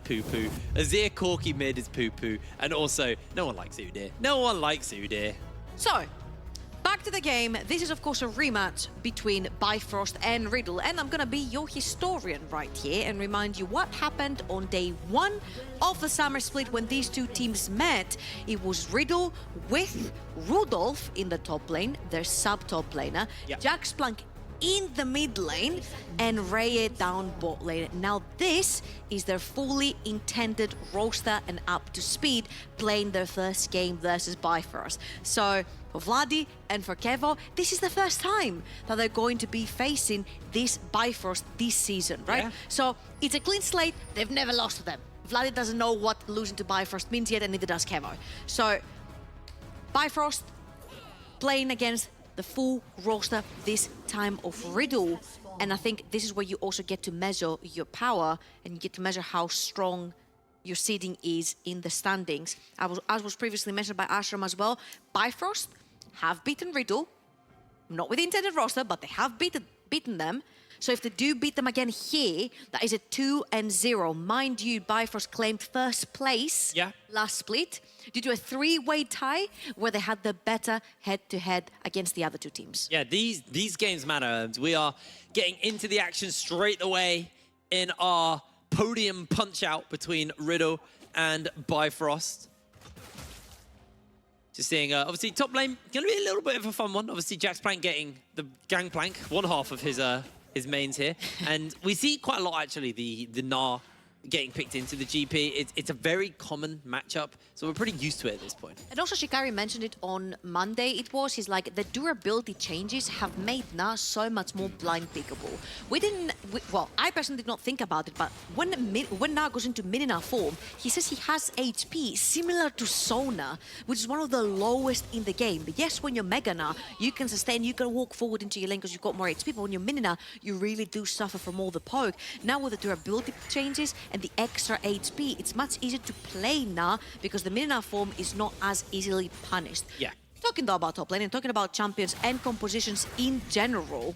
poo-poo. Azir Corki mid is poo-poo. And also, no one likes Udyr. No one likes Udyr. So, back to the game. This is, of course, a rematch between Bifrost and Riddle. And I'm going to be your historian right here and remind you what happened on day 1 of the summer split when these two teams met. It was Riddle with Rudolph in the top lane, their sub-top laner, Jack Splank in the mid lane, and Reye down bot lane. Now this is their fully intended roster and up to speed playing their first game versus Bifrost. So for Vladi and for Kevo, this is the first time that they're going to be facing this Bifrost this season, right? Yeah. So it's a clean slate. They've never lost to them. Vladi doesn't know what losing to Bifrost means yet, and neither does Kevo. So Bifrost playing against the full roster this time of Riddle. And I think this is where you also get to measure your power and you get to measure how strong your seeding is in the standings. As was previously mentioned by Ashram as well, Bifrost have beaten Riddle, not with the intended roster, but they have beaten them. So if they do beat them again here, that is a 2-0. Mind you, Bifrost claimed first place last split due to a 3-way tie where they had the better head-to-head against the other two teams. Yeah, these games matter. We are getting into the action straight away in our podium punch-out between Riddle and Bifrost. Just seeing, obviously, top lane, going to be a little bit of a fun one. Obviously, Jack Splank getting the gangplank, one half of his mains here. And we see quite a lot, actually, the Gnar getting picked into the GP. It's a very common matchup, so we're pretty used to it at this point. And also Shikari mentioned it on Monday, he's like, the durability changes have made Gnar so much more blind pickable. Well, I personally did not think about it, but when Gnar goes into mid-Gnar form, he says he has HP similar to Sona, which is one of the lowest in the game. But yes, when you're Mega Gnar, you can sustain, you can walk forward into your lane because you've got more HP, but when you're mid-Gnar, you really do suffer from all the poke. Now with the durability changes and the extra HP, it's much easier to play Gnar because the mid-Gnar form is not as easily punished. Yeah. Talking though about top lane and talking about champions and compositions in general,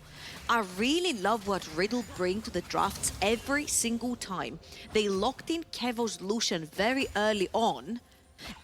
I really love what Riddle bring to the drafts every single time. They locked in Kevo's Lucian very early on,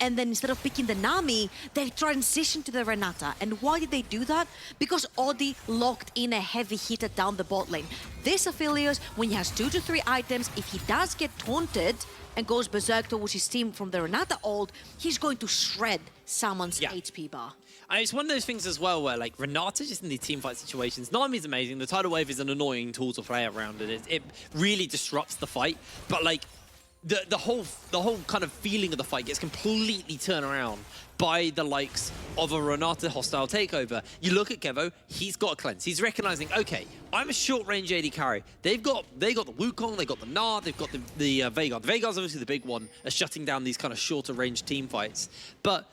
and then instead of picking the Nami, they transitioned to the Renata. And why did they do that? Because Odi locked in a heavy hitter down the bot lane. This Aphelios, when he has 2 to 3 items, if he does get taunted and goes berserk towards his team from the Renata ult, he's going to shred someone's HP bar. And it's one of those things as well where, like, Renata just in these teamfight situations, Nami's amazing, the Tidal Wave is an annoying tool to play around, and it really disrupts the fight, but, like, the whole kind of feeling of the fight gets completely turned around by the likes of a Renata hostile takeover. You look at Kevo, he's got a cleanse. He's recognizing, okay, I'm a short-range AD carry. They got the Wukong, they got the Gnar, they've got the Veigar. The Veigar's obviously the big one, shutting down these kind of shorter-range team fights. But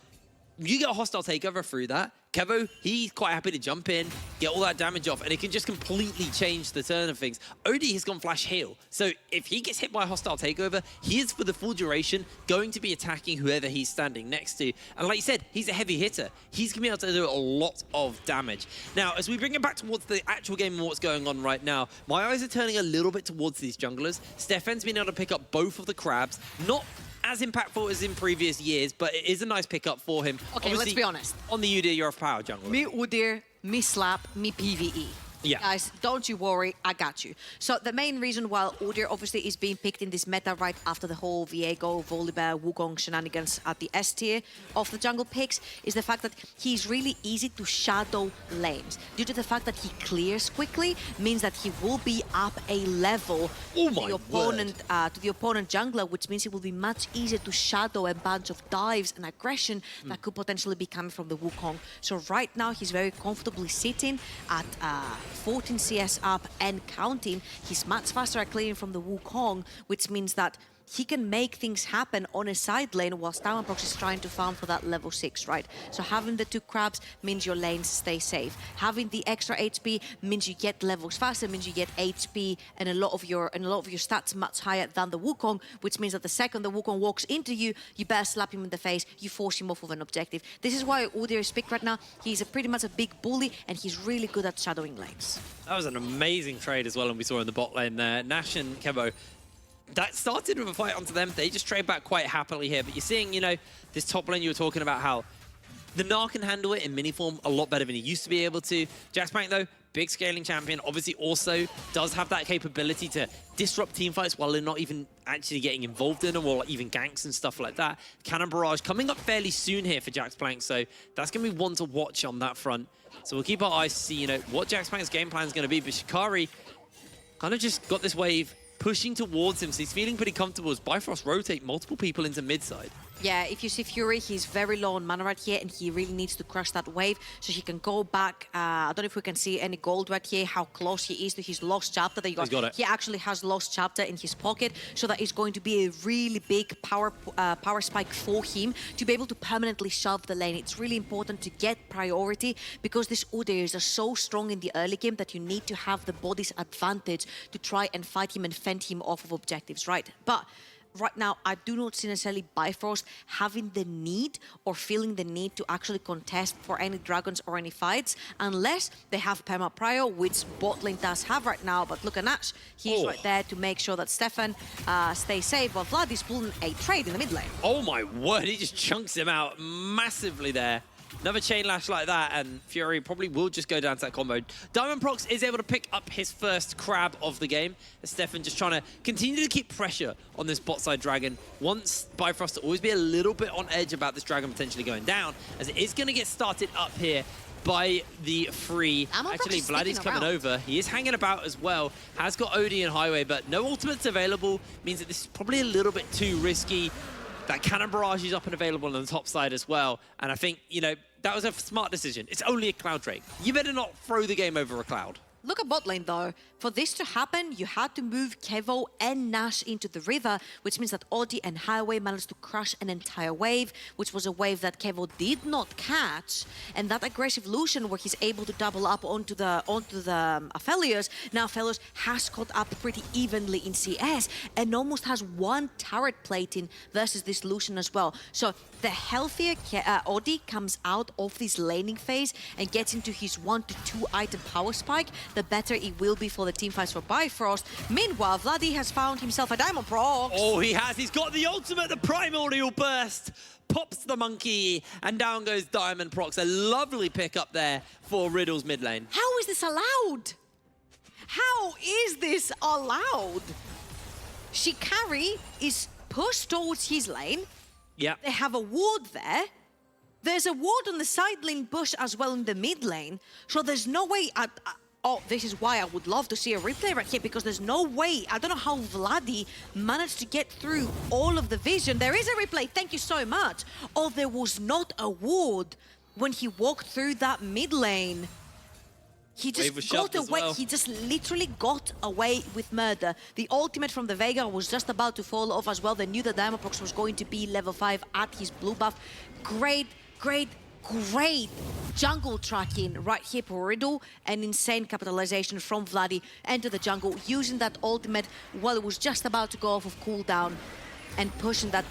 you get a hostile takeover through that. Kevo, he's quite happy to jump in, get all that damage off, and it can just completely change the turn of things. Odie has gone flash heal, so if he gets hit by a hostile takeover, he is for the full duration going to be attacking whoever he's standing next to. And like you said, he's a heavy hitter. He's going to be able to do a lot of damage. Now, as we bring it back towards the actual game and what's going on right now, my eyes are turning a little bit towards these junglers. Stefan's been able to pick up both of the crabs, not as impactful as in previous years, but it is a nice pickup for him. Okay, let's be honest. On the Udyr, you're a power jungler. Me Udyr, me Slap, me PvE. Yeah. Guys, don't you worry, I got you. So the main reason why Udyr obviously is being picked in this meta right after the whole Viego, Volibear, Wukong shenanigans at the S tier of the jungle picks is the fact that he's really easy to shadow lanes. Due to the fact that he clears quickly means that he will be up a level to the opponent jungler, which means it will be much easier to shadow a bunch of dives and aggression that could potentially be coming from the Wukong. So right now he's very comfortably sitting at 14 CS up and counting. He's much faster at clearing from the Wukong, which means that he can make things happen on a side lane while Stammerprox is trying to farm for that level 6, right? So having the 2 crabs means your lanes stay safe. Having the extra HP means you get levels faster, means you get HP and a lot of your stats much higher than the Wukong, which means that the second the Wukong walks into you, you better slap him in the face, you force him off of an objective. This is why Udyr is picked right now. He's pretty much a big bully and he's really good at shadowing lanes. That was an amazing trade as well, and we saw in the bot lane there. Nash and Kevo that started with a fight onto them. They just trade back quite happily here. But you're seeing, you know, this top lane you were talking about, how the Gnar can handle it in mini form a lot better than he used to be able to. Jaxplank, though, big scaling champion, obviously also does have that capability to disrupt team fights while they're not even actually getting involved in them, or even ganks and stuff like that. Cannon Barrage coming up fairly soon here for Jaxplank, so that's going to be one to watch on that front. So we'll keep our eyes to see, you know, what Jaxplank's game plan is going to be. But Shikari kind of just got this wave pushing towards him, so he's feeling pretty comfortable as Bifrost rotate multiple people into mid side. Yeah, if you see Fury, he's very low on mana right here, and he really needs to crush that wave so he can go back. I don't know if we can see any gold right here, how close he is to his lost chapter that you got. He's got it. He actually has lost chapter in his pocket, so that is going to be a really big power spike for him to be able to permanently shove the lane. It's really important to get priority because these Udairs are so strong in the early game that you need to have the body's advantage to try and fight him and fend him off of objectives, right? But right now, I do not see necessarily Bifrost having the need or feeling the need to actually contest for any dragons or any fights unless they have perma prio, which bot lane does have right now. But look at Nash, he's right there to make sure that Stefan stays safe while Vlad is pulling a trade in the mid lane. Oh my word, he just chunks him out massively there. Another chain lash like that, and Fury probably will just go down to that combo. Diamondprox is able to pick up his first crab of the game. Stefan just trying to continue to keep pressure on this bot side dragon. Wants Bifrost to always be a little bit on edge about this dragon potentially going down, as it is going to get started up here by the free. Actually, Vladdy's coming over. He is hanging about as well. Has got OD and Highway, but no ultimates available. Means that this is probably a little bit too risky. That Cannon Barrage is up and available on the top side as well. And I think, you know, that was a smart decision. It's only a Cloud Drake. You better not throw the game over a Cloud. Look at bot lane though. For this to happen, you had to move Kevo and Nash into the river, which means that Audi and Highway managed to crush an entire wave, which was a wave that Kevo did not catch. And that aggressive Lucian, where he's able to double up onto the Aphelios, now Aphelios has caught up pretty evenly in CS and almost has one turret plating versus this Lucian as well. So the healthier Audi comes out of this laning phase and gets into his 1 to 2 item power spike, the better it will be for the team fights for Bifrost. Meanwhile, Vladdy has found himself a Diamondprox. Oh, he has. He's got the ultimate, the Primordial Burst. Pops the monkey, and down goes Diamondprox. A lovely pick up there for Riddle's mid lane. How is this allowed? How is this allowed? Shikari is pushed towards his lane. Yeah. They have a ward there. There's a ward on the side lane bush as well in the mid lane. So there's no way... Oh, this is why I would love to see a replay right here, because there's no way. I don't know how Vladdy managed to get through all of the vision. There is a replay. Thank you so much. Oh, there was not a ward when he walked through that mid lane. He just got away. Well. He just literally got away with murder. The ultimate from the Vega was just about to fall off as well. They knew that Diamondprox was going to be level 5 at his blue buff. Great jungle tracking right here for Riddle. An insane capitalization from Vladdy into the jungle, using that ultimate while it was just about to go off of cooldown and pushing that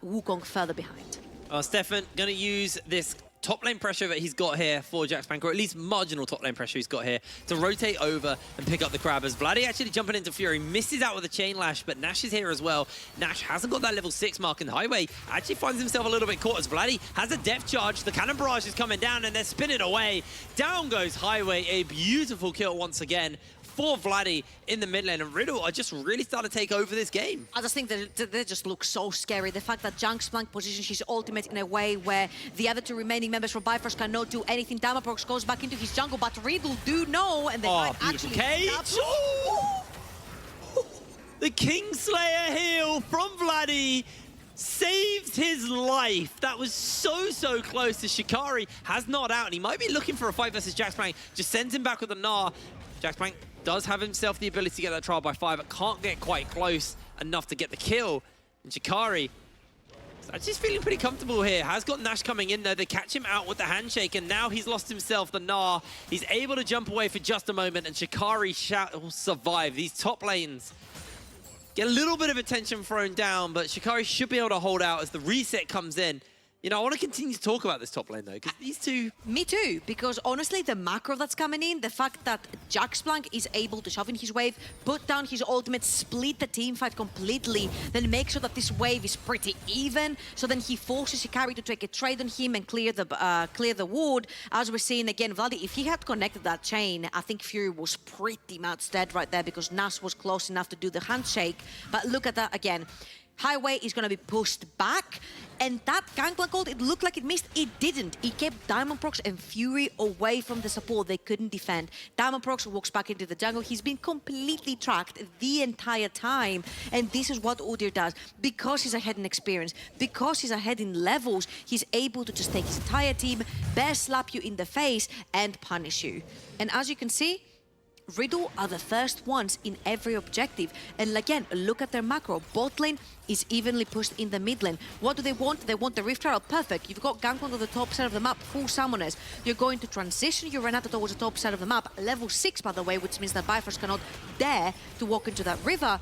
Wukong further behind. Stefan going to use this top lane pressure that he's got here for Jaxplank, or at least marginal top lane pressure he's got here, to rotate over and pick up the crab. As Vladdy actually jumping into Fury, misses out with a chain lash, but Nash is here as well. Nash hasn't got that level 6 mark, and Highway actually finds himself a little bit caught as Vladdy has a depth charge. The Cannon Barrage is coming down, and they're spinning away. Down goes Highway. A beautiful kill once again for Vladdy in the mid lane, and Riddle are just really starting to take over this game. I just think that they just look so scary. The fact that Jaxplank positions his ultimate in a way where the other 2 remaining members from Bifrost cannot do anything. Diamondprox goes back into his jungle, but Riddle do know, and they might actually... Cage. The Kingslayer heal from Vladdy saved his life. That was so close. To Shikari has not out, and he might be looking for a fight versus Jaxplank. Just sends him back with a Gnar. Jaxplank does have himself the ability to get that trial by 5, but can't get quite close enough to get the kill. And Shikari is actually feeling pretty comfortable here. Has got Nash coming in though. They catch him out with the handshake, and now he's lost himself the Gnar. He's able to jump away for just a moment, and Shikari will survive. These top lanes get a little bit of attention thrown down, but Shikari should be able to hold out as the reset comes in. You know, I want to continue to talk about this top lane, though, because these two... Me too, because honestly, the macro that's coming in, the fact that Jaxplank is able to shove in his wave, put down his ultimate, split the team fight completely, then make sure that this wave is pretty even, so then he forces Hikari to take a trade on him and clear the ward. As we're seeing again, Vladi, if he had connected that chain, I think Fury was pretty much dead right there because Nash was close enough to do the handshake. But look at that again. Highway is going to be pushed back, and that Gangplank ult, it looked like it missed. It didn't. It kept Diamondprox and Fury away from the support. They couldn't defend. Diamondprox walks back into the jungle. He's been completely tracked the entire time, and this is what Udyr does. Because he's ahead in experience, because he's ahead in levels, he's able to just take his entire team, bear slap you in the face, and punish you. And as you can see, Riddle are the first ones in every objective. And again, look at their macro. Bot lane is evenly pushed in the mid lane. What do they want? They want the Rift Herald. Perfect. You've got Gangplank on the top side of the map, full summoners. You're going to transition your Renata towards the top side of the map. Level 6, by the way, which means that Bifrost cannot dare to walk into that river.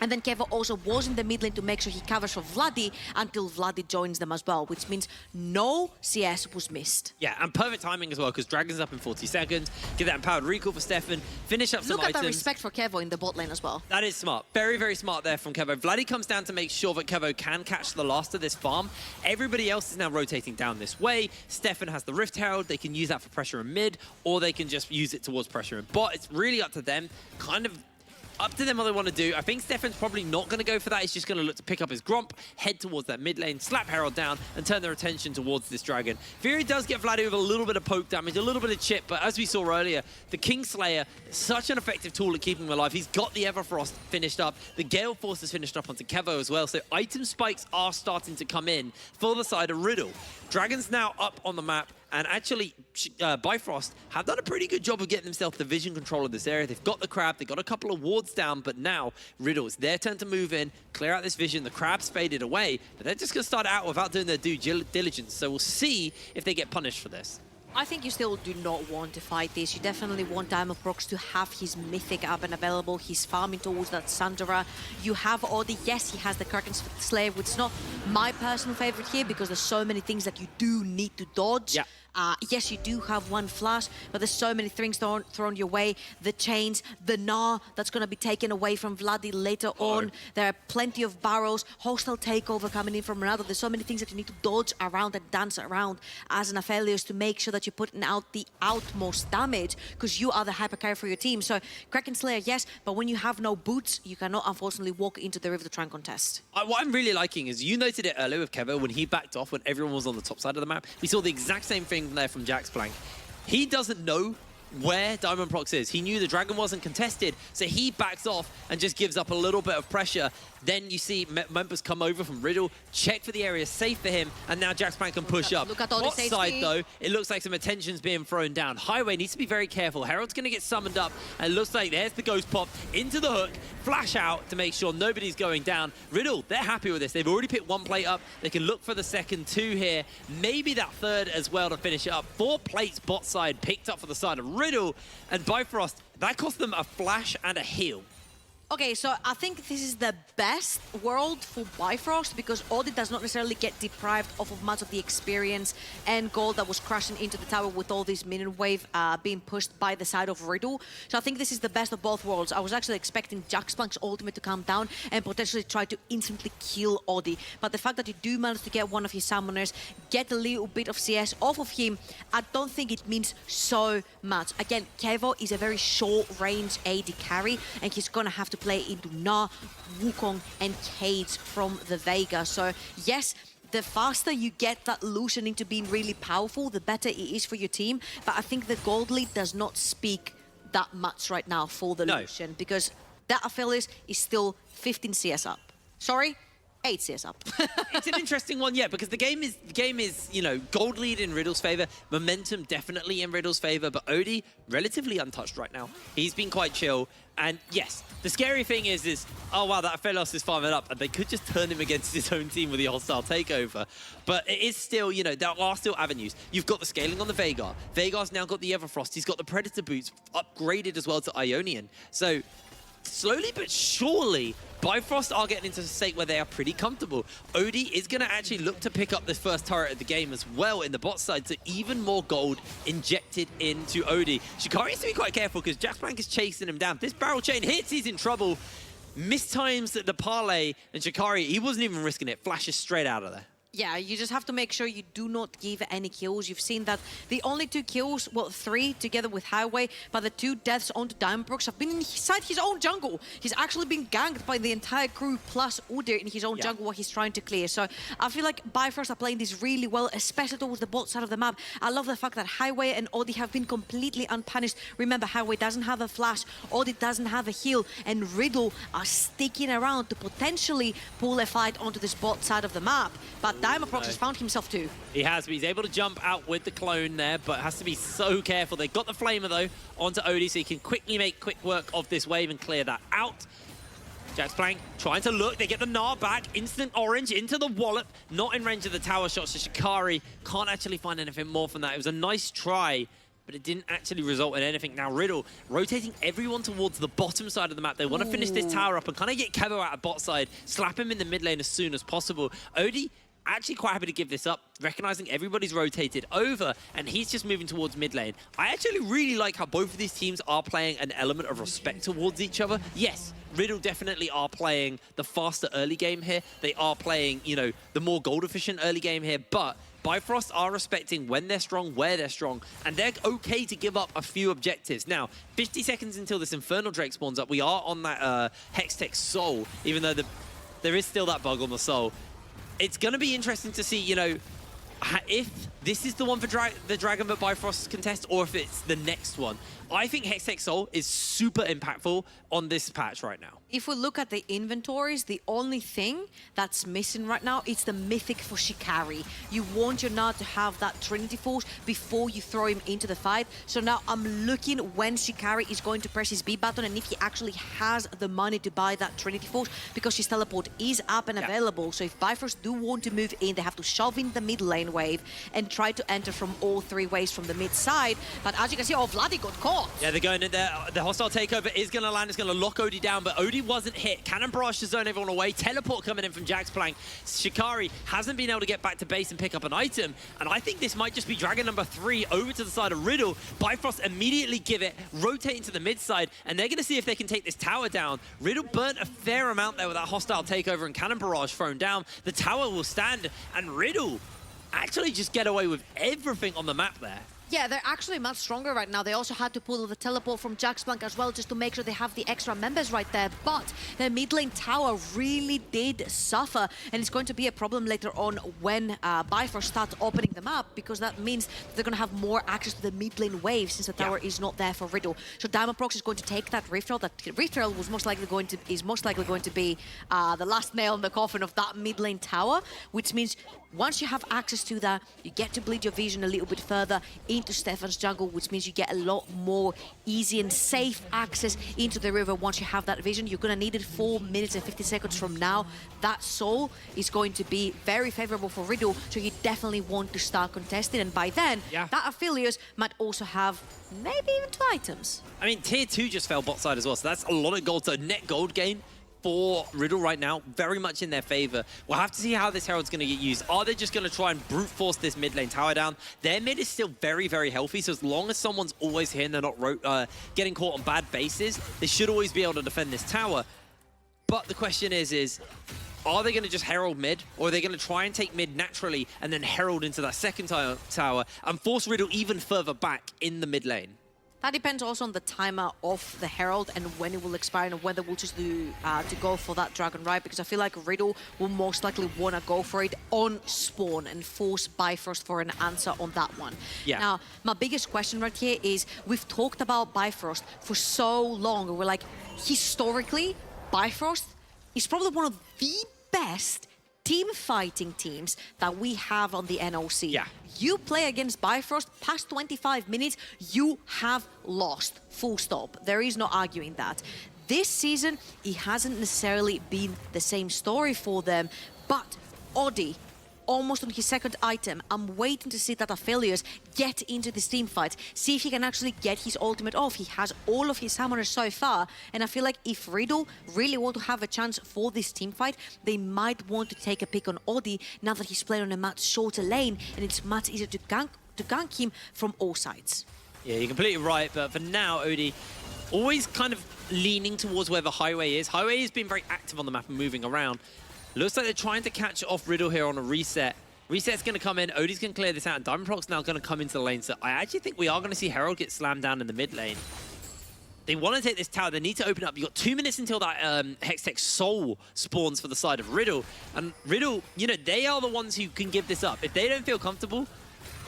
And then Kevo also was in the mid lane to make sure he covers for Vladi until Vladi joins them as well, which means no CS was missed. Yeah, and perfect timing as well, because Dragon's up in 40 seconds. Get that empowered recall for Stefan. Finish up some items. Look at the respect for Kevo in the bot lane as well. That is smart. Very, very smart there from Kevo. Vladi comes down to make sure that Kevo can catch the last of this farm. Everybody else is now rotating down this way. Stefan has the Rift Herald. They can use that for pressure in mid, or they can just use it towards pressure in bot. It's really up to them. Kind of up to them what they want to do. I think Stefan's probably not going to go for that. He's just going to look to pick up his Gromp, head towards that mid lane, slap Herald down, and turn their attention towards this Dragon. Fury does get Vladi with a little bit of poke damage, a little bit of chip, but as we saw earlier, the Kingslayer, such an effective tool at keeping him alive. He's got the Everfrost finished up. The Gale Force is finished up onto Kevo as well, so item spikes are starting to come in for the side of Riddle. Dragon's now up on the map, and actually, Bifrost have done a pretty good job of getting themselves the vision control of this area. They've got the crab, they've got a couple of wards down, but now Riddle, it's their turn to move in, clear out this vision. The crab's faded away, but they're just going to start out without doing their due diligence. So we'll see if they get punished for this. I think you still do not want to fight this. You definitely want Diamondprox to have his Mythic up and available. He's farming towards that Sandra. You have Odi. Yes, he has the Kraken Slayer, which is not my personal favorite here because there's so many things that you do need to dodge. Yeah. Yes, you do have one flash, but there's so many things thrown your way. The chains, the Gnar that's going to be taken away from Vladi later on. There are plenty of barrels, hostile takeover coming in from Ronaldo. There's so many things that you need to dodge around and dance around as an Aphelios to make sure that you're putting out the utmost damage because you are the hypercarry for your team. So Kraken Slayer, yes, but when you have no boots, you cannot unfortunately walk into the River to try and contest. What I'm really liking is you noted it earlier with Kevo when he backed off when everyone was on the top side of the map. We saw the exact same thing there from Jaxplank. He doesn't know where Diamondprox is. He knew the Dragon wasn't contested, so he backs off and just gives up a little bit of pressure. Then you see members come over from Riddle, check for the area safe for him, and now Jaxplank can push up. Look at all Bot this side, HP. though, it looks like some attention's being thrown down. Highway needs to be very careful. Herald's going to get summoned up, and it looks like there's the Ghost Pop into the hook, flash out to make sure nobody's going down. Riddle, they're happy with this. They've already picked one plate up. They can look for the second two here, maybe that third as well to finish it up. 4 plates bot side picked up for the side of Riddle, and Bifrost, that cost them a flash and a heal. Okay, so I think this is the best world for Bifrost because Audit does not necessarily get deprived of much of the experience and gold that was crashing into the tower with all this minion wave being pushed by the side of Riddle. So I think this is the best of both worlds. I was actually expecting Jaxplank's ultimate to come down and potentially try to instantly kill Audi. But the fact that you do manage to get one of his summoners, get a little bit of CS off of him, I don't think it means so much. Again, Kevo is a very short-range AD carry and he's going to have to play into Gnar, Wukong, and Cage from the Veigar. So yes, the faster you get that Lucian into being really powerful, the better it is for your team. But I think the gold lead does not speak that much right now for the Lucian because that Aphelios is still 15 CS up. Sorry? 8 CS up. It's an interesting one, yeah, because the game is, you know, gold lead in Riddle's favor, momentum definitely in Riddle's favor, but Odie relatively untouched right now. He's been quite chill, and yes, the scary thing is, oh wow, that Aphelios is farming up, and they could just turn him against his own team with the hostile takeover. But it is still, you know, there are still avenues. You've got the scaling on the Veigar. Veigar's now got the Everfrost. He's got the Predator boots upgraded as well to Ionian. So slowly but surely, Bifrost are getting into a state where they are pretty comfortable. Odie is going to actually look to pick up this first turret of the game as well in the bot side, so even more gold injected into Odie. Shikari has to be quite careful because Jaxplank is chasing him down. If this barrel chain hits, he's in trouble. Mistimes the parlay, and Shikari, he wasn't even risking it, flashes straight out of there. Yeah, you just have to make sure you do not give any kills. You've seen that the only 2 kills, well, 3 together with Highway, but the 2 deaths onto Diamondbrooks have been inside his own jungle. He's actually been ganked by the entire crew plus Udyr in his own jungle what he's trying to clear. So I feel like Bifrost are playing this really well, especially towards the bot side of the map. I love the fact that Highway and Odie have been completely unpunished. Remember, Highway doesn't have a flash, Odie doesn't have a heal, and Riddle are sticking around to potentially pull a fight onto this bot side of the map. But Diamondbrooks has found himself too. He has, but he's able to jump out with the clone there, but has to be so careful. They've got the Flamer, though, onto Odie, so he can quickly make quick work of this wave and clear that out. Jaxplank trying to look. They get the Gnar back. Instant orange into the wallop. Not in range of the tower shot, so Shikari can't actually find anything more from that. It was a nice try, but it didn't actually result in anything. Now Riddle rotating everyone towards the bottom side of the map. They want to finish this tower up and kind of get Kevo out of bot side, slap him in the mid lane as soon as possible. Odie actually quite happy to give this up, recognizing everybody's rotated over, and he's just moving towards mid lane. I actually really like how both of these teams are playing an element of respect towards each other. Yes, Riddle definitely are playing the faster early game here. They are playing, you know, the more gold efficient early game here, but Bifrost are respecting when they're strong, where they're strong, and they're okay to give up a few objectives. Now, 50 seconds until this Infernal Drake spawns up, we are on that Hextech Soul, even though there is still that bug on the Soul. It's going to be interesting to see, you know, if this is the one for the Dragon but Bifrost contest, or if it's the next one. I think Hextech Soul is super impactful on this patch right now. If we look at the inventories, the only thing that's missing right now is the Mythic for Shikari. You want your Gnar to have that Trinity Force before you throw him into the fight. So now I'm looking when Shikari is going to press his B button and if he actually has the money to buy that Trinity Force, because his teleport is up and available. So if Bifrost do want to move in, they have to shove in the mid lane wave and try to enter from all 3 ways from the mid side. But as you can see, oh, Vladdy got caught. Yeah, they're going in there. The hostile takeover is going to land. It's going to lock Odie down, but Odie wasn't hit. Cannon barrage to zone everyone away. Teleport coming in from Jaxplank. Shikari hasn't been able to get back to base and pick up an item, and I think this might just be Dragon number 3 over to the side of Riddle. Bifrost immediately give it, rotate into the mid side, and they're going to see if they can take this tower down. Riddle burnt a fair amount there with that hostile takeover and cannon barrage thrown down. The tower will stand, and Riddle actually just get away with everything on the map there. Yeah, they're actually much stronger right now. They also had to pull the teleport from Jaxplank as well, just to make sure they have the extra members right there. But their mid lane tower really did suffer, and it's going to be a problem later on when Bifrost starts opening the map, because that means they're going to have more access to the mid lane wave since the tower is not there for Riddle. So Diamondbrooks is going to take that Rift Trail. That Rift Trail was most likely going to be the last nail in the coffin of that mid lane tower, which means once you have access to that, you get to bleed your vision a little bit further into Stefan's jungle, which means you get a lot more easy and safe access into the river once you have that vision. You're going to need it 4 minutes and 50 seconds from now. That soul is going to be very favorable for Riddle, so you definitely want to start contesting. And by then, that Aphelios might also have maybe even 2 items. I mean, tier 2 just fell bot side as well, so that's a lot of gold. So net gold gain for Riddle right now, very much in their favor. We'll have to see how this Herald's going to get used. Are they just going to try and brute force this mid lane tower down? Their mid is still very, very healthy, so as long as someone's always here and they're not getting caught on bad bases, they should always be able to defend this tower. But the question is are they going to just Herald mid, or are they going to try and take mid naturally and then Herald into that second tower and force Riddle even further back in the mid lane? That depends also on the timer of the Herald and when it will expire and whether we'll just do to go for that Dragon Ride, because I feel like Riddle will most likely want to go for it on spawn and force Bifrost for an answer on that one. Yeah. Now, my biggest question right here is, we've talked about Bifrost for so long, and we're like, historically, Bifrost is probably one of the best team fighting teams that we have on the NLC. Yeah. You play against Bifrost, past 25 minutes, you have lost. Full stop. There is no arguing that. This season, it hasn't necessarily been the same story for them, but Odie almost on his second item. I'm waiting to see that Aphelios get into this team fight, see if he can actually get his ultimate off. He has all of his summoners so far, and I feel like if Riddle really want to have a chance for this team fight, they might want to take a pick on Odi now that he's playing on a much shorter lane, and it's much easier to gank him from all sides. Yeah, you're completely right, but for now, Odi always kind of leaning towards where the highway is. Highway has been very active on the map and moving around. Looks like they're trying to catch off Riddle here on a reset. Reset's going to come in, Odi's going to clear this out, and Diamondprock's now going to come into the lane. So I actually think we are going to see Herald get slammed down in the mid lane. They want to take this tower. They need to open up. You've got 2 minutes until that Hextech Soul spawns for the side of Riddle. And Riddle, you know, they are the ones who can give this up. If they don't feel comfortable,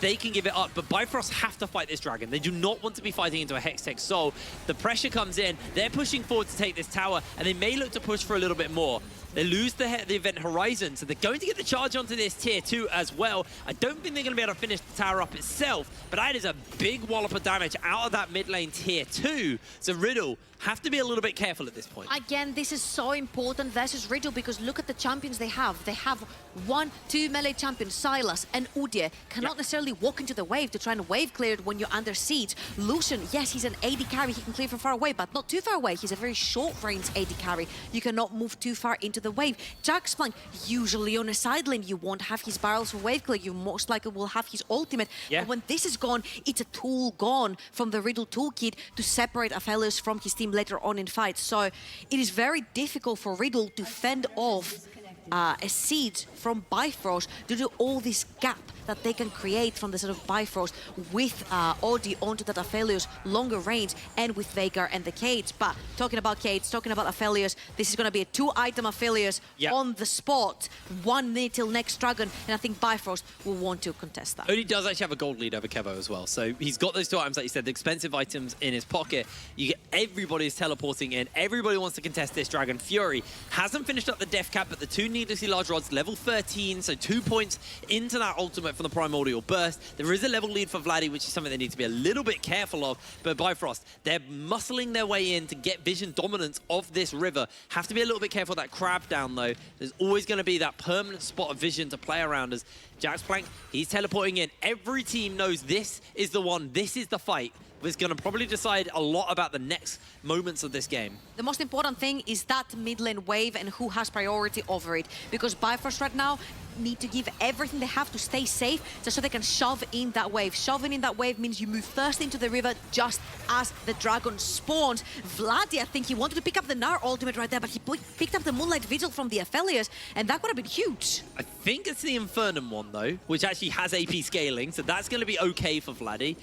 they can give it up. But Bifrost have to fight this dragon. They do not want to be fighting into a Hextech Soul. The pressure comes in. They're pushing forward to take this tower, and they may look to push for a little bit more. They lose the event horizon, so they're going to get the charge onto this tier 2 as well. I don't think they're going to be able to finish the tower up itself, but that is a big wallop of damage out of that mid lane tier 2. So Riddle have to be a little bit careful at this point. Again, this is so important versus Riddle because look at the champions they have. They have 1-2 melee champions, Sylas and Udyr. Cannot necessarily walk into the wave to try and wave clear it when you're under siege. Lucian, yes, he's an AD carry. He can clear from far away, but not too far away. He's a very short range AD carry. You cannot move too far into the wave. Jaxplank, usually on a side lane, you won't have his barrels for wave clear. You most likely will have his ultimate. Yeah. But when this is gone, it's a tool gone from the Riddle toolkit to separate Aphelios from his team later on in fights. So it is very difficult for Riddle to fend off a siege from Bifrost due to all this gap that they can create from the sort of Bifrost with Odi onto that Aphelios longer range and with Veigar and the Cage. But talking about Cage, talking about Aphelios, this is going to be a 2-item Aphelios on the spot. 1 minute till next dragon, and I think Bifrost will want to contest that. Odi does actually have a gold lead over Kevo as well. So he's got those 2 items, like you said, the expensive items in his pocket. You get everybody is teleporting in. Everybody wants to contest this dragon. Fury hasn't finished up the death cap, but the 2 needlessly large rods, level 13, so 2 points into that ultimate from the primordial burst. There is a level lead for Vladdy, which is something they need to be a little bit careful of. But Bifrost, they're muscling their way in to get vision dominance of this river. Have to be a little bit careful of that crab down, though. There's always going to be that permanent spot of vision to play around as Jaxplank, he's teleporting in. Every team knows this is the one, this is the fight. Is going to probably decide a lot about the next moments of this game. The most important thing is that mid lane wave and who has priority over it. Because Bifrost right now need to give everything they have to stay safe just so they can shove in that wave. Shoving in that wave means you move first into the river just as the dragon spawns. Vladdy, I think he wanted to pick up the Gnar ultimate right there, but he picked up the Moonlight Vigil from the Aphelios, and that would have been huge. I think it's the Infernum one, though, which actually has AP scaling, so that's going to be okay for Vladdy.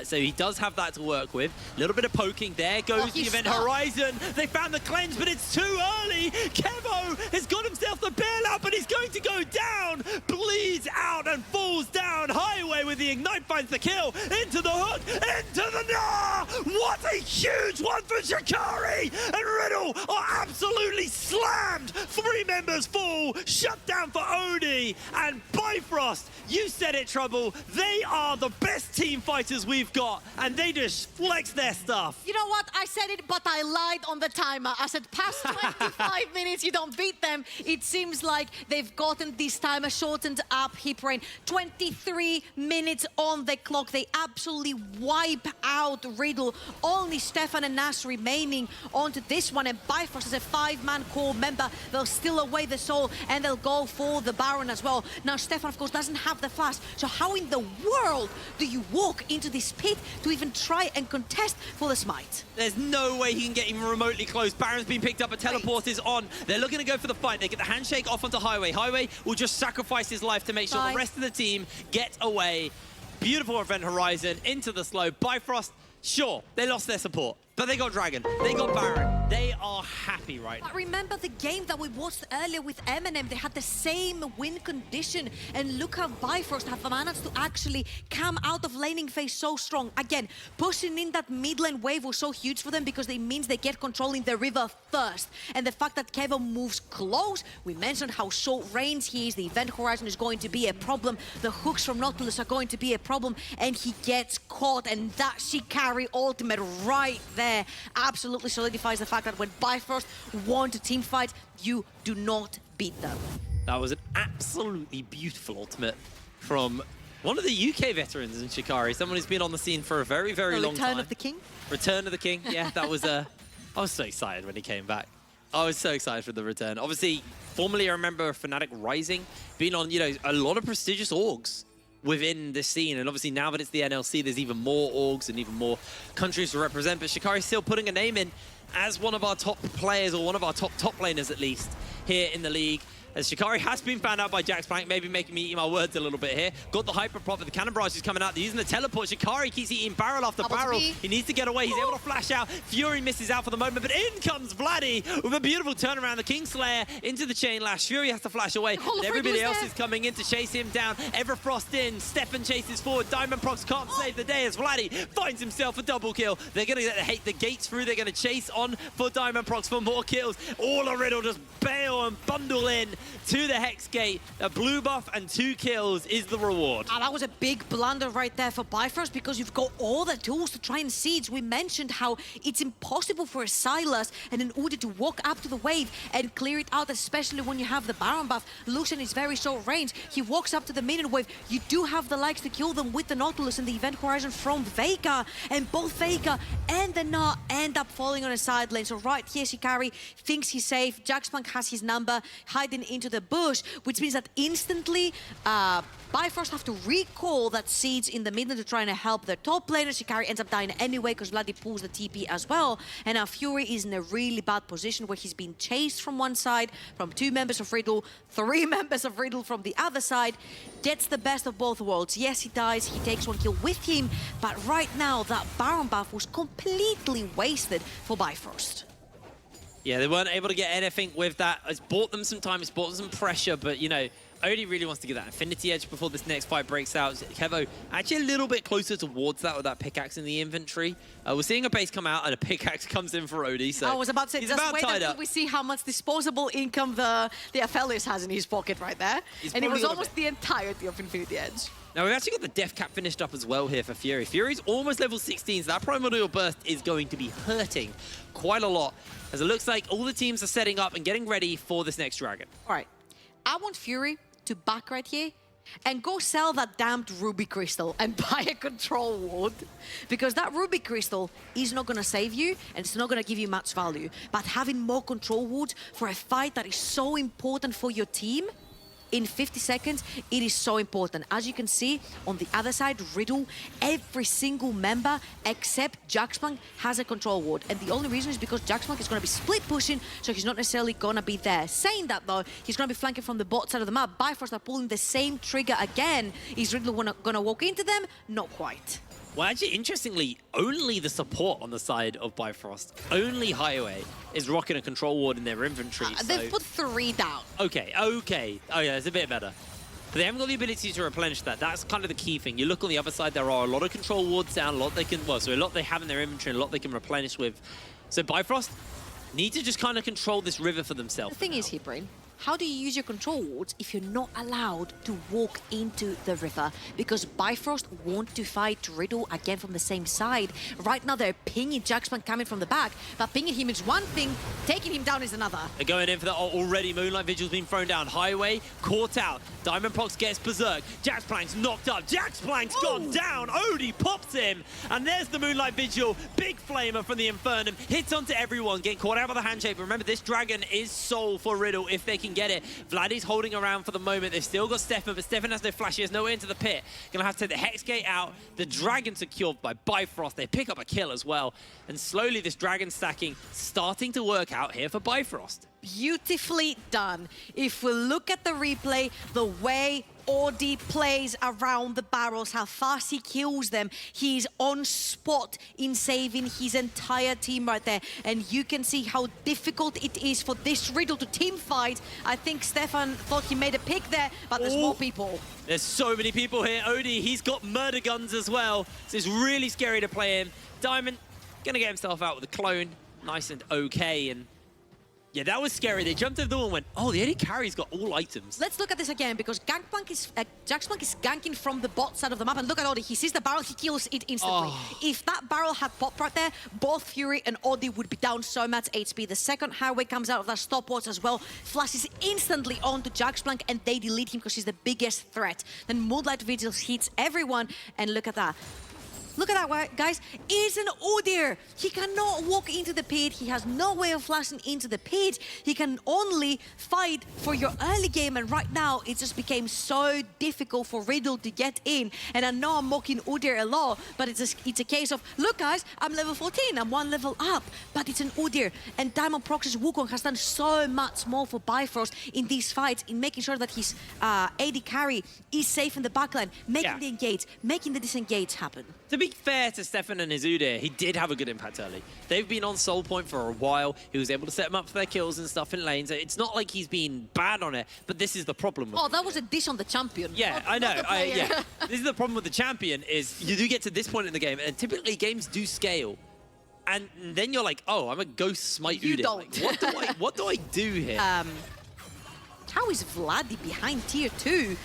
So he does have that to work with. A little bit of poking. There goes the event horizon. They found the cleanse, but it's too early. Kevo has got himself the bailout, but he's going to go down. Bleeds out and falls down. Highway with the ignite finds the kill. Into the hook. Into the Gnar. What a huge one for Shikari. And Riddle are absolutely slammed. 3 members fall. Shut down for Odi. And Bifrost, you said it, Trouble. They are the best team fighters we've got, and they just flex their stuff. You know what? I said it, but I lied on the timer. I said past 25 minutes, you don't beat them. It seems like they've gotten this timer shortened up. Hip Rain, 23 minutes on the clock. They absolutely wipe out Riddle. Only Stefan and Nash remaining onto this one, and Bifrost is a 5-man core member. They'll steal away the soul, and they'll go for the Baron as well. Now, Stefan, of course, doesn't have the flash, so how in the world do you walk into this pit to even try and contest for the smite? There's no way he can get even remotely close. Baron's been picked up, a teleport is on. They're looking to go for the fight. They get the handshake off onto Highway. Highway will just sacrifice his life to make sure the rest of the team get away. Beautiful event horizon into the slow. Bifrost, sure, they lost their support, but they got Dragon, they got Baron. They are happy right now. But remember the game that we watched earlier with Eminem? They had the same win condition, and look how Bifrost have managed to actually come out of laning phase so strong. Again, pushing in that mid lane wave was so huge for them because it means they get control in the river first. And the fact that Kevo moves close, we mentioned how short range he is. The event horizon is going to be a problem. The hooks from Nautilus are going to be a problem, and he gets caught, and that Shikari ultimate right there absolutely solidifies the fact that when Bifrost want to team fight, you do not beat them. That was an absolutely beautiful ultimate from one of the UK veterans in Shikari, someone who's been on the scene for a very, very long time. Return of the King? Return of the King, yeah, that was I was so excited when he came back. I was so excited for the return. Obviously, formerly I remember Fnatic Rising being on, you know, a lot of prestigious orgs within this scene, and obviously now that it's the NLC, there's even more orgs and even more countries to represent, but Shikari's still putting a name in as one of our top players, or one of our top laners at least, here in the league. As Shikari has been found out by Jax Plank, maybe making me eat my words a little bit here. Got the hyper prop, the cannon barrage is coming out. They're using the teleport. Shikari keeps eating barrel after barrel. He needs to get away. He's able to flash out. Fury misses out for the moment, but in comes Vladdy with a beautiful turnaround. The Kingslayer into the chain lash. Fury has to flash away. But everybody else is coming in to chase him down. Everfrost in. Stefan chases forward. Diamond Prox can't save the day as Vladdy finds himself a double kill. They're going to hate the gates through. They're going to chase on for Diamond Prox for more kills. All a Riddle just bail and bundle in to the Hex Gate. A blue buff and 2 kills is the reward. Oh, that was a big blunder right there for Bifrost, because you've got all the tools to try and siege. We mentioned how it's impossible for a Sylas and an Udi to walk up to the wave and clear it out, especially when you have the Baron buff. Lucian is very short range. He walks up to the minion wave. You do have the likes to kill them with the Nautilus and the Event Horizon from Vega, and both Vega and the Gnar end up falling on a side lane. So right here, Shikari thinks he's safe. Jax Plank has his number, hiding into the bush, which means that instantly Bifrost have to recall that siege in the middle to try and help their top laner. Shikari ends up dying anyway because Vladdy pulls the TP as well. And now Fury is in a really bad position where he's been chased from one side, from 2 members of Riddle, 3 members of Riddle from the other side. Gets the best of both worlds. Yes, he dies, he takes 1 kill with him, but right now that Baron buff was completely wasted for Bifrost. Yeah, they weren't able to get anything with that. It's bought them some time, it's bought them some pressure, but, you know, Odie really wants to get that Infinity Edge before this next fight breaks out. Kevo actually a little bit closer towards that with that pickaxe in the inventory. We're seeing a base come out and a pickaxe comes in for Odie. So I was about to say, just wait until we see how much disposable income the Aphelios has in his pocket right there. And it was almost the entirety of Infinity Edge. Now, we've actually got the death cap finished up as well here for Fury. Fury's almost level 16, so that Primordial Burst is going to be hurting quite a lot, as it looks like all the teams are setting up and getting ready for this next dragon. All right. I want Fury to back right here and go sell that damned Ruby Crystal and buy a control ward, because that Ruby Crystal is not going to save you and it's not going to give you much value. But having more control wards for a fight that is so important for your team, in 50 seconds, it is so important. As you can see, on the other side, Riddle, every single member except Jax Plank has a control ward. And the only reason is because Jax Plank is going to be split pushing, so he's not necessarily going to be there. Saying that, though, he's going to be flanking from the bot side of the map. Bifrost are pulling the same trigger again. Is Riddle going to walk into them? Not quite. Well, actually, interestingly, only the support on the side of Bifrost, only Highway, is rocking a control ward in their inventory. They've put 3 down. Okay. Oh yeah, it's a bit better. But they haven't got the ability to replenish that. That's kind of the key thing. You look on the other side, there are a lot of control wards down, a lot they can, well, so a lot they have in their inventory, and a lot they can replenish with. So Bifrost need to just kind of control this river for themselves. The thing is, Brain, how do you use your control wards if you're not allowed to walk into the river? Because Bifrost want to fight Riddle again from the same side. Right now, they're pinging Jax Plank coming from the back, but pinging him is one thing, taking him down is another. They're going in for that already. Moonlight Vigil's been thrown down. Highway caught out. Diamond Prox gets berserk. Jax Plank's knocked up. Jax Plank's gone down. Odie pops him. And there's the Moonlight Vigil. Big flamer from the Infernum. Hits onto everyone. Getting caught out by the handshake. But remember, this dragon is soul for Riddle if they can get it. Vladdy's holding around for the moment. They've still got Stefan, but Stefan has no flash. He has no way into the pit. Gonna have to take the Hex Gate out. The dragon secured by Bifrost. They pick up a kill as well. And slowly this dragon stacking starting to work out here for Bifrost. Beautifully done. If we look at the replay, the way Odie plays around the barrels, how fast he kills them, he's on spot in saving his entire team right there. And you can see how difficult it is for this Riddle to team fight. I think Stefan thought he made a pick there, but there's more people. There's so many people here. Odie, he's got murder guns as well, so it's really scary to play him. Diamond gonna get himself out with a clone, nice and okay, and Yeah, that was scary. They jumped over the wall and went, oh, the AD carry's got all items. Let's look at this again, because Jaxplank is ganking from the bot side of the map, and look at Odi. He sees the barrel, he kills it instantly. Oh. If that barrel had popped right there, both Fury and Odi would be down so much HP. The second highway comes out of that stopwatch as well, flashes instantly onto Jaxplank, and they delete him because he's the biggest threat. Then Moonlight Vigils hits everyone, and look at that. Look at that, guys. It's an Udyr. He cannot walk into the pit. He has no way of flashing into the pit. He can only fight for your early game. And right now, it just became so difficult for Riddle to get in. And I know I'm mocking Udyr a lot, but it's a case of, look, guys, I'm level 14. I'm 1 level up. But it's an Udyr. And Diamond Proxy's Wukong has done so much more for Bifrost in these fights, in making sure that his AD carry is safe in the backline, making the engage, making the disengage happen. To be fair to Stefan and his Udyr, he did have a good impact early. They've been on Soul Point for a while. He was able to set them up for their kills and stuff in lanes. It's not like he's been bad on it, but this is the problem with that was a dish on the champion. Yeah, I know. Yeah. This is the problem with the champion, is you do get to this point in the game, and typically games do scale. And then you're like, oh, I'm a ghost smite Udyr. You don't. Like, what do I do here? How is Vladdy behind tier 2?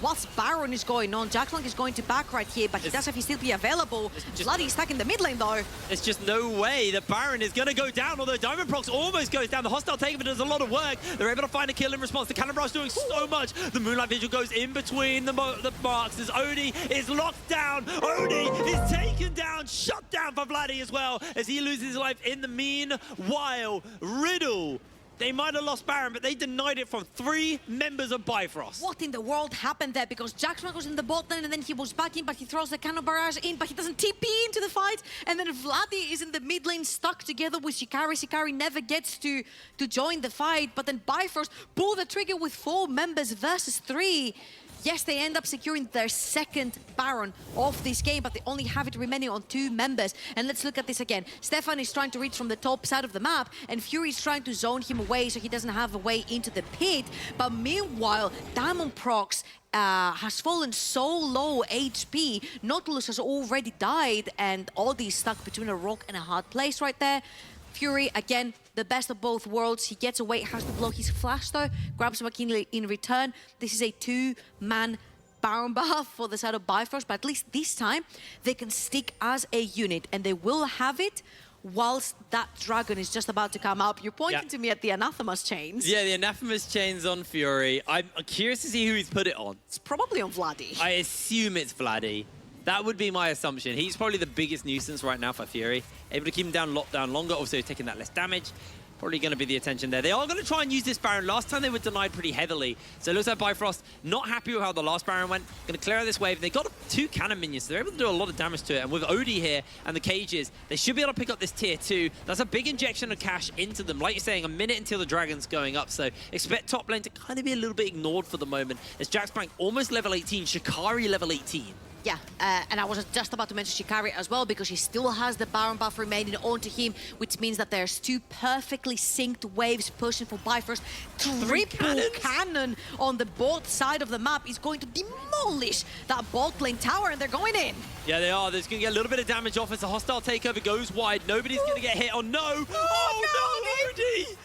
Whilst Baron is going on, Jaxplank is going to back right here, but he does have his TP available. Vladdy is stuck in the mid lane though. There's just no way that Baron is going to go down, although Diamond Prox almost goes down. The hostile takeover does a lot of work. They're able to find a kill in response. The Cannon Barrage doing so much. The Moonlight Vigil goes in between the marks as Odie is locked down. Odie is taken down, shut down for Vladdy as well, as he loses his life in the meanwhile. Riddle, they might have lost Baron, but they denied it from 3 members of Bifrost. What in the world happened there? Because Jaxplank was in the bot lane and then he was back in, but he throws the Cannon Barrage in, but he doesn't TP into the fight. And then Vladdy is in the mid lane stuck together with Shikari. Shikari never gets to join the fight, but then Bifrost pull the trigger with 4 members versus 3. Yes, they end up securing their second Baron of this game, but they only have it remaining on 2 members. And let's look at this again. Stefan is trying to reach from the top side of the map, and Fury is trying to zone him away so he doesn't have a way into the pit. But meanwhile, Diamond Prox has fallen so low HP. Nautilus has already died, and Audi is stuck between a rock and a hard place right there. Fury, again, the best of both worlds. He gets away, has to blow his flash though, grabs McKinley in return. This is a 2-man Baron buff for the side of Bifrost, but at least this time they can stick as a unit, and they will have it whilst that dragon is just about to come up. You're pointing to me at the Anathema's chains. Yeah, the Anathema's chains on Fury. I'm curious to see who he's put it on. It's probably on Vladdy. I assume it's Vladdy. That would be my assumption. He's probably the biggest nuisance right now for Fury. Able to keep him down, locked down longer, also taking that less damage. Probably going to be the attention there. They are going to try and use this Baron. Last time they were denied pretty heavily. So it looks like Bifrost not happy with how the last Baron went. Going to clear out this wave. They got 2 cannon minions, so they're able to do a lot of damage to it. And with Odie here and the cages, they should be able to pick up this tier 2. That's a big injection of cash into them. Like you're saying, a minute until the dragon's going up. So expect top lane to kind of be a little bit ignored for the moment. As Jaxplank almost level 18, Shikari level 18. Yeah, and I was just about to mention Shikari as well, because he still has the Baron buff remaining onto him, which means that there's 2 perfectly synced waves pushing for Bifrost. Triple cannon on the bot side of the map is going to demolish that bot lane tower, and they're going in. Yeah, they are. They're going to get a little bit of damage off as the hostile takeover goes wide. Nobody's going to get hit. Oh, no. Oh, no, Odie.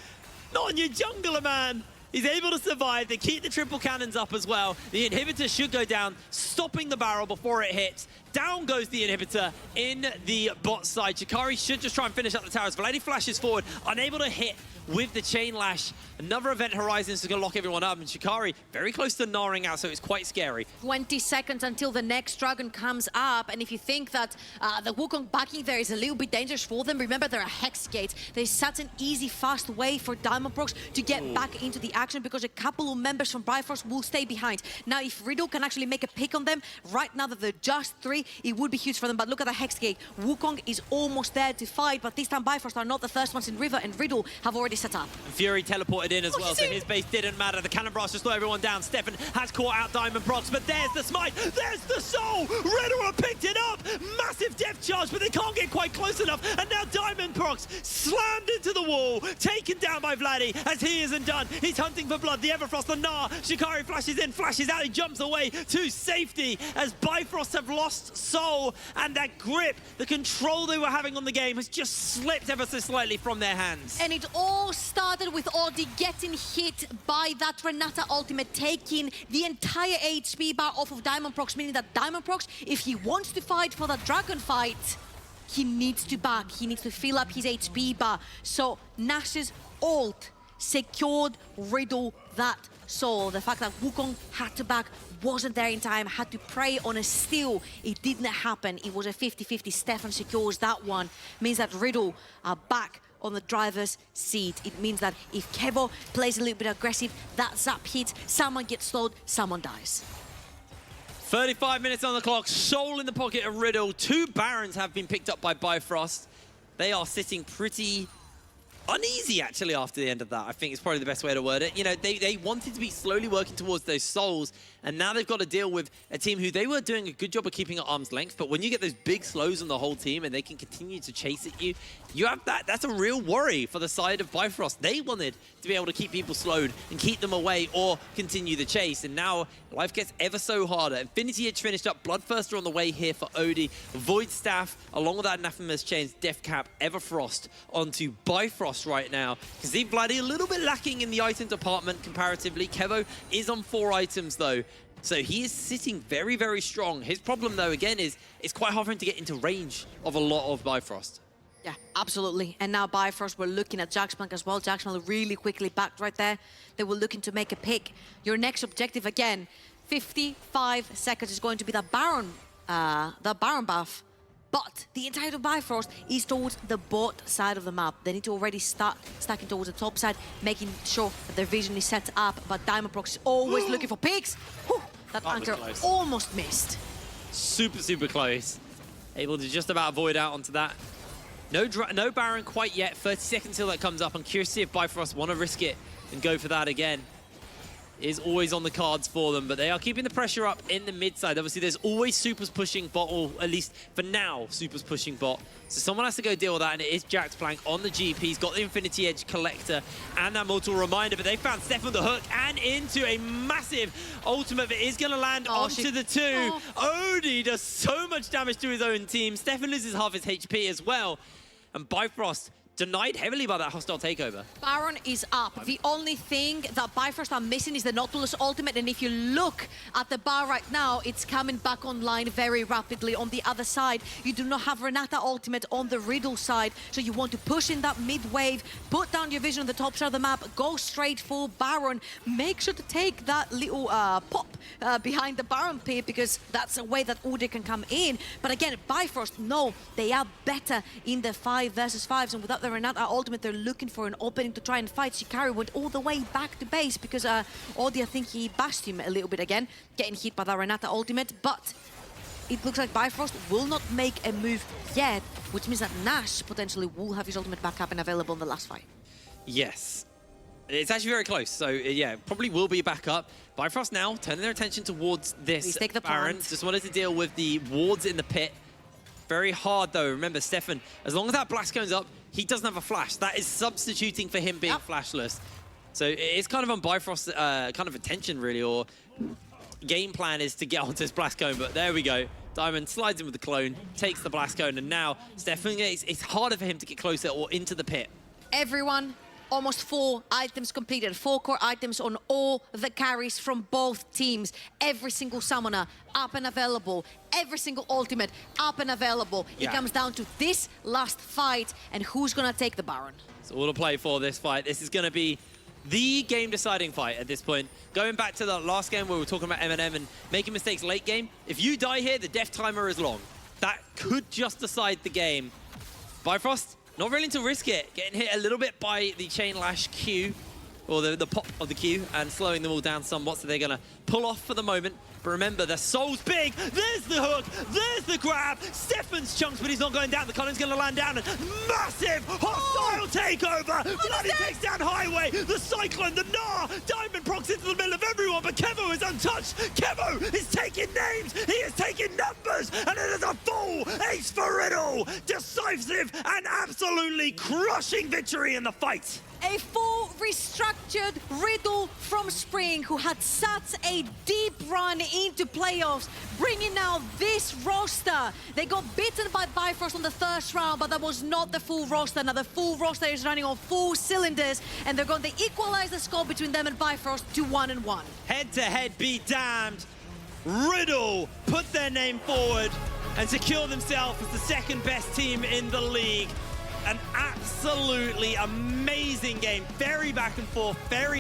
Not on your jungler, man. He's able to survive. They keep the triple cannons up as well. The inhibitor should go down, stopping the barrel before it hits. Down goes the inhibitor in the bot side. Shikari should just try and finish up the towers. Vladdy flashes forward, unable to hit with the chain lash. Another event horizon is going to lock everyone up, and Shikari very close to gnawing out, so it's quite scary. 20 seconds until the next dragon comes up, and if you think that the Wukong backing there is a little bit dangerous for them, remember there are hex gates. There's such an easy, fast way for Diamond Prox to get back into the action, because a couple of members from Bifrost will stay behind. Now, if Riddle can actually make a pick on them, right now that they're just 3, it would be huge for them, but look at the hex gate. Wukong is almost there to fight, but this time Bifrost are not the first ones in River, and Riddle have already set up. And Fury teleported in as well, so his base didn't matter. The Cannon Blast just slowed everyone down. Stefan has caught out Diamond Prox, but there's the smite, there's the soul! Riddle have picked it up! Massive depth charge, but they can't get quite close enough, and now Diamond Prox slammed into the wall, taken down by Vladdy, as he isn't done. He's hunting for blood. The Everfrost, the Gnar. Shikari flashes in, flashes out. He jumps away to safety as Bifrost have lost soul. And that grip, the control they were having on the game has just slipped ever so slightly from their hands. And it all started with Audi getting hit by that Renata ultimate, taking the entire HP bar off of Diamondprox, meaning that Diamondprox, if he wants to fight for that dragon fight, he needs to back, he needs to fill up his HP bar. So Nash's ult secured Riddle that soul. The fact that Wukong had to back, wasn't there in time, had to pray on a steal. It didn't happen. It was a 50-50. Stefan secures that one. Means that Riddle are back on the driver's seat. It means that if Kevo plays a little bit aggressive, that zap hits, someone gets slowed, someone dies. 35 minutes on the clock, soul in the pocket of Riddle. 2 Barons have been picked up by Bifrost. They are sitting pretty uneasy, actually, after the end of that. I think it's probably the best way to word it. You know, they wanted to be slowly working towards those souls, and now they've got to deal with a team who they were doing a good job of keeping at arm's length, but when you get those big slows on the whole team and they can continue to chase at you, you have that's a real worry for the side of Bifrost. They wanted to be able to keep people slowed and keep them away or continue the chase, and now life gets ever so harder. Infinity Edge finished up, Bloodthirster on the way here for Odie, Void Staff, along with that Anathema's Chains, Death Cap, Everfrost onto Bifrost right now. Can see Vladdy a little bit lacking in the item department comparatively. Kevo is on 4 items though, so he is sitting very, very strong. His problem though, again, is it's quite hard for him to get into range of a lot of Bifrost. Yeah, absolutely. And now Bifrost, we're looking at Jaxplank as well. Jaxplank really quickly backed right there. They were looking to make a pick. Your next objective, again, 55 seconds is going to be the Baron buff. But the entire Bifrost is towards the bot side of the map. They need to already start stacking towards the top side, making sure that their vision is set up. But Diamondprox is always looking for picks. Whew, that anchor almost missed. Super, super close. Able to just about avoid out onto that. No Baron quite yet. 30 seconds till that comes up. I'm curious to see if Bifrost want to risk it and go for that again. Is always on the cards for them, but they are keeping the pressure up in the mid side. Obviously, there's always supers pushing bot, or at least for now, supers pushing bot. So someone has to go deal with that, and it is Jaxplank on the GP. He's got the Infinity Edge Collector and that Mortal Reminder, but they found Stefan the hook and into a massive ultimate that is going to land onto the 2. Odie does so much damage to his own team. Stefan loses half his HP as well, and Bifrost denied heavily by that hostile takeover. Baron is up. The only thing that Bifrost are missing is the Nautilus ultimate, and if you look at the bar right now, it's coming back online very rapidly. On the other side, you do not have Renata ultimate on the Riddle side, so you want to push in that mid wave, put down your vision on the top side of the map, go straight for Baron. Make sure to take that little pop behind the Baron pit, because that's a way that Udyr can come in. But again, Bifrost, no, they are better in the 5 versus 5s, and without the Renata ultimate, they're looking for an opening to try and fight. Shikari went all the way back to base because Audi, I think he bashed him a little bit again, getting hit by the Renata ultimate, but it looks like Bifrost will not make a move yet, which means that Nash potentially will have his ultimate back up and available in the last fight. Yes. It's actually very close, so yeah, probably will be back up. Bifrost now turning their attention towards this. Please take the Baron. plant. Just wanted to deal with the wards in the pit. Very hard though. Remember, Stefan, as long as that blast comes up, he doesn't have a flash. That is substituting for him being flashless. So it's kind of on Bifrost's kind of attention, really, or game plan is to get onto this blast cone, but there we go. Diamond slides in with the clone, takes the blast cone, and now Stefan, it's harder for him to get closer or into the pit. Everyone, almost 4 items completed, 4 core items on all the carries from both teams. Every single summoner up and available, every single ultimate up and available. Yeah. It comes down to this last fight and who's gonna take the Baron. It's all to play for this fight. This is going to be the game-deciding fight at this point. Going back to the last game where we were talking about M&M and making mistakes late game, if you die here, the death timer is long. That could just decide the game. Bifrost, not willing to risk it. Getting hit a little bit by the Chain Lash Q, or the pop of the Q, and slowing them all down somewhat, so they're going to pull off for the moment. But remember, their soul's big. There's the hook. There's the grab. Stefan's chunks, but he's not going down. The Cullen's going to land down. And massive hostile takeover. Bloody takes down Highway. The Cyclone, the Gnar. Diamondprox into the middle of everyone, but Kevo is untouched. Kevo is taking names. He is taking numbers. And it is a full ace for Riddle. Decisive and absolutely crushing victory in the fight. a full restructured Riddle from Spring, who had such a deep run into playoffs, bringing now this roster. They got beaten by Bifrost on the first round, but that was not the full roster. Now the full roster is running on full cylinders, and they're going to equalize the score between them and Bifrost to 1-1. Head-to-head be damned. Riddle put their name forward and secure themselves as the second best team in the league. An absolutely amazing game. Very back and forth, very